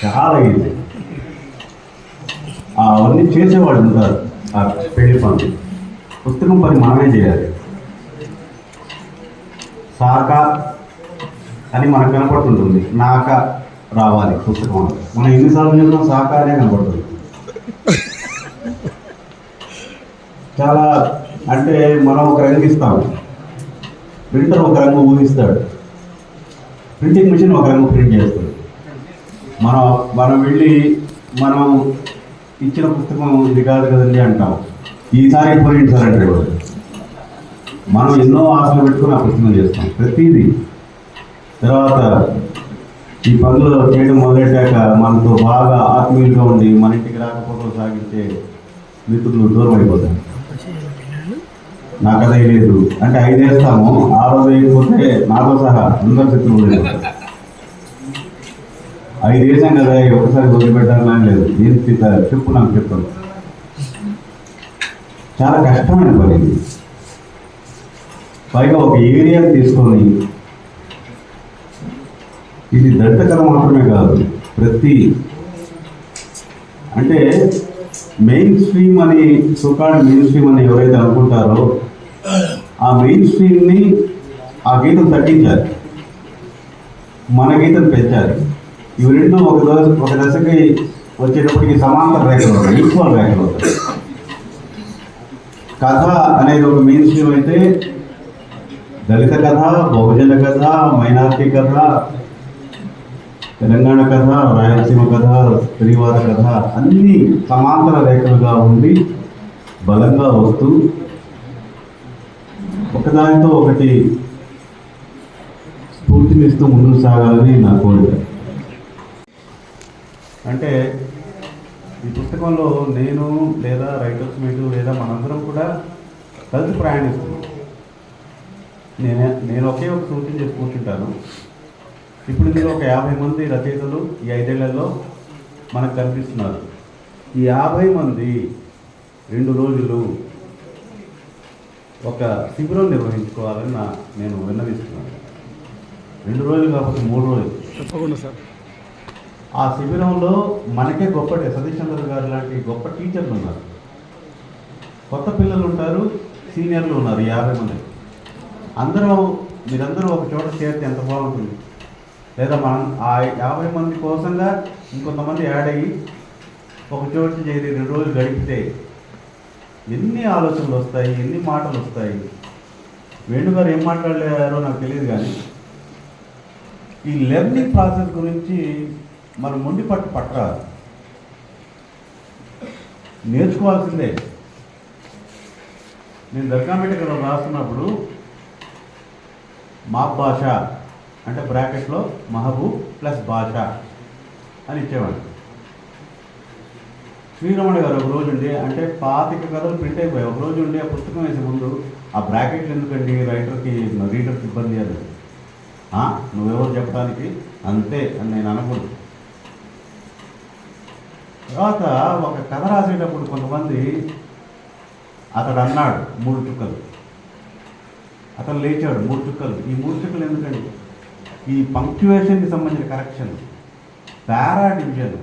చాలా ఈజీ. అవన్నీ చేసేవాళ్ళు ఉంటారు. ఆ పెళ్లి పనులు పుస్తకం పని మనమే చేయాలి. సాక అని మనకు కనపడుతుంటుంది, నాక రావాలి పుస్తకం. మనం ఎన్నిసార్లు చూసినా సాక అనే కనపడుతుంది. చాలా అంటే మనం ఒక రంగు ఇస్తాము, ప్రింటర్ ఒక రంగు ఊహిస్తాడు, ప్రింటింగ్ మిషన్ ఒక రంగు ప్రింట్ చేస్తుంది. మనం వెళ్ళి మనం ఇచ్చిన పుస్తకం ఇది కాదు కదండి అంటాం, ఈసారి పోయింది సార్ అంటే మనం ఎన్నో ఆశలు పెట్టుకుని ఆ పుస్తకం చేస్తాం ప్రతిదీ. తర్వాత ఈ పనులు చేయడం మొదలెట్టాక మనతో బాగా ఆత్మీయులుగా ఉండి మన ఇంటికి రాకపోతే సాగించే మిత్రులు దూరం అయిపోతారు. నాకు అదే లేదు అంటే 5 వేస్తాము, ఆ రోజు వేయకపోతే నాతో సహా అందరు శత్రువులు అయిపోతారు. 5 వేసాం కదా ఒకసారి వదిలిపెట్టాలని లేదు, ఏం చెప్పు నాకు చెప్పాను. చాలా కష్టమైన పని ఇది. పైగా ఒక ఏరియాని తీసుకొని, ఇది దళిత కథ మాత్రమే కాదు, ప్రతి అంటే మెయిన్ స్ట్రీమ్ అని సుకాడ్ మెయిన్ స్ట్రీమ్ అని ఎవరైతే అనుకుంటారో ఆ మెయిన్ స్ట్రీమ్ని ఆ గీతం తగ్గించాలి, మన గీతం పెంచాలి. ఇవి రెండు ఒక దశకి వచ్చేటప్పటికి సమాంతర రేఖలు అవుతాయి, ఈక్వల్ రేఖలు అవుతాయి. కథ అనేది ఒక మెయిన్ స్ట్రీమ్ అయితే దళిత కథ, బహుజన కథ, మైనార్టీ కథ, తెలంగాణ కథ, రాయలసీమ కథ, స్త్రీవాద కథ అన్నీ సమాంతర రేఖలుగా ఉండి బలంగా వస్తూ ఒకదానితో ఒకటి స్ఫూర్తినిస్తూ ముందుకు సాగాలని నా కోరిక. అంటే ఈ పుస్తకంలో నేను లేదా రైటర్స్ మీట్ లేదా మనందరం కూడా కలిసి ప్రయాణిస్తున్నాం. నేను ఒకే ఒక సూచన చేసి కూర్చుంటాను. ఇప్పుడు ఇందులో ఒక 50 మంది రచయితలు ఈ 5 ఏళ్లలో మనకు కనిపిస్తున్నారు. ఈ 50 మంది 2 రోజులు ఒక శిబిరం నిర్వహించుకోవాలని నేను విన్నవిస్తున్నాను. 2 రోజులు కాకపోతే 3 రోజులు తప్పకుండా సార్. ఆ శిబిరంలో మనకే గొప్ప సతీష్ చంద్ర గారు లాంటి గొప్ప టీచర్లు ఉన్నారు, కొత్త పిల్లలు ఉంటారు, సీనియర్లు ఉన్నారు. 50 మంది మీరందరూ ఒక చోట చేరితే ఎంత బాగుంటుంది. లేదా మనం ఆ 50 మంది కోసంగా ఇంకొంతమంది యాడ్ అయ్యి ఒక చోటు చేరి 2 రోజులు గడిపితే ఎన్ని ఆలోచనలు వస్తాయి, ఎన్ని మాటలు వస్తాయి. వేణుగారు ఏం మాట్లాడలేరో నాకు తెలియదు, కానీ ఈ లెర్నింగ్ ప్రాసెస్ గురించి మనం మొండి పట్టరాదు, నేర్చుకోవాల్సిందే. నేను దర్గామెటికలో రాస్తున్నప్పుడు మా భాష అంటే బ్రాకెట్లో మహబూబ్ ప్లస్ భాష అని ఇచ్చేవాడు. శ్రీరమణ గారు ఒక రోజు ఉండి, అంటే 25 కథలు ప్రింట్ అయిపోయాయి, ఒక రోజు ఉండి ఆ పుస్తకం వేసే ముందు ఆ బ్రాకెట్లు ఎందుకండి రీడర్కి ఇబ్బంది అది, నువ్వెవరు చెప్పడానికి అంతే అని నేను అనకూడదు. తర్వాత ఒక కథ రాసేటప్పుడు కొంతమంది అతడు అన్నాడు 3 చుక్కలు, అతను లేచాడు 3 చుక్కలు. ఈ 3 చుక్కలు ఎందుకండి? ఈ పంక్చువేషన్కి సంబంధించిన కరెక్షన్, పారా డివిజన్.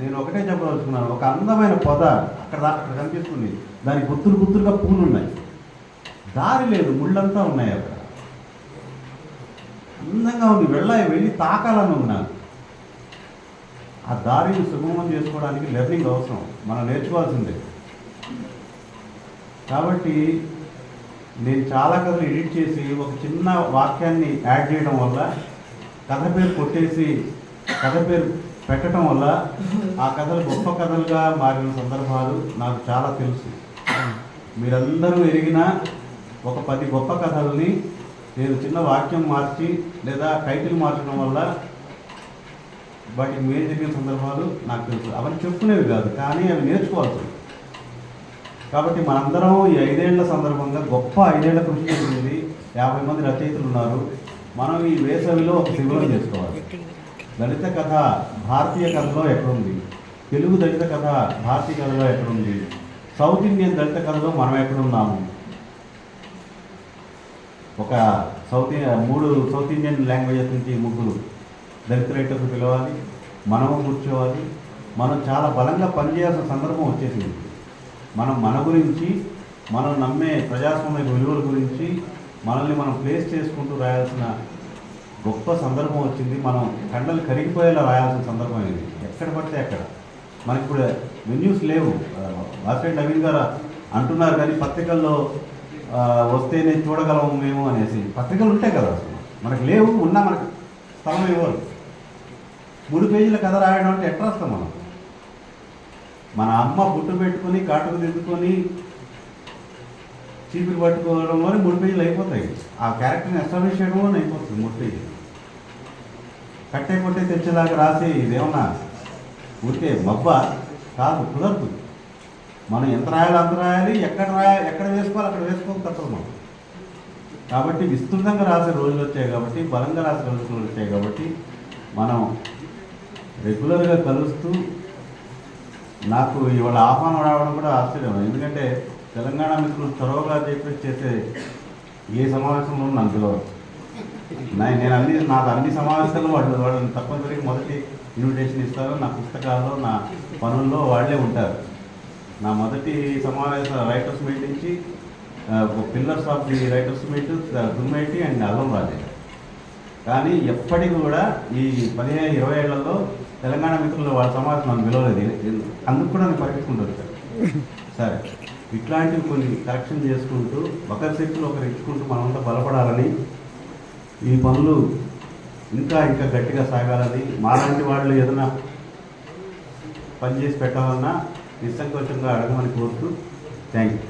నేను ఒకటే చెప్పదలుచుకున్నాను, ఒక అందమైన పొద అక్కడ కనిపిస్తుంది, దానికి గుత్తులుగా పూలు ఉన్నాయి, దారి లేదు, ముళ్ళంతా ఉన్నాయి, అక్కడ అందంగా ఉంది, వెళ్ళి తాకాలని ఉన్నాను. ఆ దారిని సుగమం చేసుకోవడానికి లెర్నింగ్ అవసరం, మనం నేర్చుకోవాల్సిందే. కాబట్టి నేను చాలా కథలు ఎడిట్ చేసి ఒక చిన్న వాక్యాన్ని యాడ్ చేయడం వల్ల, కథ పేరు కొట్టేసి కథ పేరు పెట్టడం వల్ల ఆ కథలు గొప్ప కథలుగా మారిన సందర్భాలు నాకు చాలా తెలుసు. మీరందరూ ఎరిగిన ఒక 10 గొప్ప కథల్ని నేను చిన్న వాక్యం మార్చి లేదా టైటిల్ మార్చడం వల్ల వాటికి మేలు జరిగిన సందర్భాలు నాకు తెలుసు. అవన్నీ చెప్పుకునేవి కాదు, కానీ అవి నేర్చుకోవాల్సింది. కాబట్టి మనందరం ఈ 5 ఏళ్ల సందర్భంగా గొప్ప 5 ఏళ్ల కృషి చేసింది. 50 మంది రచయితలు ఉన్నారు. మనం ఈ వేసవిలో ఒక శిబిరం చేసుకోవాలి. దళిత కథ భారతీయ కథలో ఎక్కడుంది, తెలుగు దళిత కథ భారతీయ కథలో ఎక్కడుంది, సౌత్ ఇండియన్ దళిత కథలో మనం ఎక్కడున్నాము. ఒక 3 సౌత్ ఇండియన్ లాంగ్వేజెస్ నుంచి 3 దళిత రైటర్లు పిలవాలి, మనం కూర్చోవాలి. మనం చాలా బలంగా పనిచేయాల్సిన సందర్భం వచ్చేసింది. మనం మన గురించి, మనం నమ్మే ప్రజాస్వామ్య విలువల గురించి మనల్ని మనం ప్లేస్ చేసుకుంటూ రాయాల్సిన గొప్ప సందర్భం వచ్చింది. మనం కండలు కరిగిపోయేలా రాయాల్సిన సందర్భం ఇది. ఎక్కడ పడితే అక్కడ మనకి ఇప్పుడు వెన్యూస్ లేవు. వాసిరెడ్డి నవీన్ గారు అంటున్నారు కానీ పత్రికల్లో వస్తేనే చూడగలము మేము అనేసి. పత్రికలు ఉంటాయి కదా, అసలు మనకు లేవు. ఉన్నా మనకు స్థలం ఇవ్వరు. 3 పేజీల కథ రాయడం అంటే ఎట్లా వస్తాం మనం? మన అమ్మ బుట్టు పెట్టుకొని కాటుకు దిద్దుకొని చీపురు పట్టుకోవడంలోనే 3 పేజీలు అయిపోతాయి. ఆ క్యారెక్టర్ని ఎస్టాబ్లిష్ చేయడంలోనే అయిపోతుంది 3 పేజీలు. కట్టే కొట్టే తెచ్చేలాగా రాసి ఇదేమన్నా ఊరికే మబ్బ కాదు, కుదరదు. మనం ఎంత రాయాలో అంత రాయాలి. ఎక్కడ వేసుకోవాలి అక్కడ వేసుకోక తప్పదు మనం. కాబట్టి విస్తృతంగా రాసే రోజులు వచ్చాయి కాబట్టి, బలంగా రాసే రోజులు వచ్చాయి కాబట్టి మనం రెగ్యులర్గా కలుస్తూ, నాకు ఇవాళ ఆహ్వానం రావడం కూడా ఆశ్చర్యం. ఎందుకంటే తెలంగాణ మిత్రులు త్వరగా చేసే ఏ సమావేశంలో నన్ను పిలవరు. నాకు అన్ని సమావేశాల్లో వాళ్ళని తప్పనిసరిగా మొదటి ఇన్విటేషన్ ఇస్తారు. నా పుస్తకాల్లో, నా పనుల్లో వాళ్ళే ఉంటారు. నా మొదటి సమావేశ రైటర్స్ మీట్ నుంచి pillars of the writers meet Dummeti and అల్లం రాజే. కానీ ఎప్పటికి కూడా ఈ 15-20 ఏళ్లలో తెలంగాణ మిత్రులు వాళ్ళ సమావేశం నన్ను పిలవలేదు. అందుకు కూడా నేను పరిగెత్తుకుంటూ సరే, ఇట్లాంటివి కొన్ని కరెక్షన్ చేసుకుంటూ ఒకరి శక్తులు ఒకరు ఇచ్చుకుంటూ మనమంతా బలపడాలని, ఈ పనులు ఇంకా ఇంకా గట్టిగా సాగాలని, మాలాంటి వాళ్ళు ఏదైనా పనిచేసి పెట్టాలన్నా నిస్సంకోచంగా అడగమని కోరుతూ థ్యాంక్ యూ.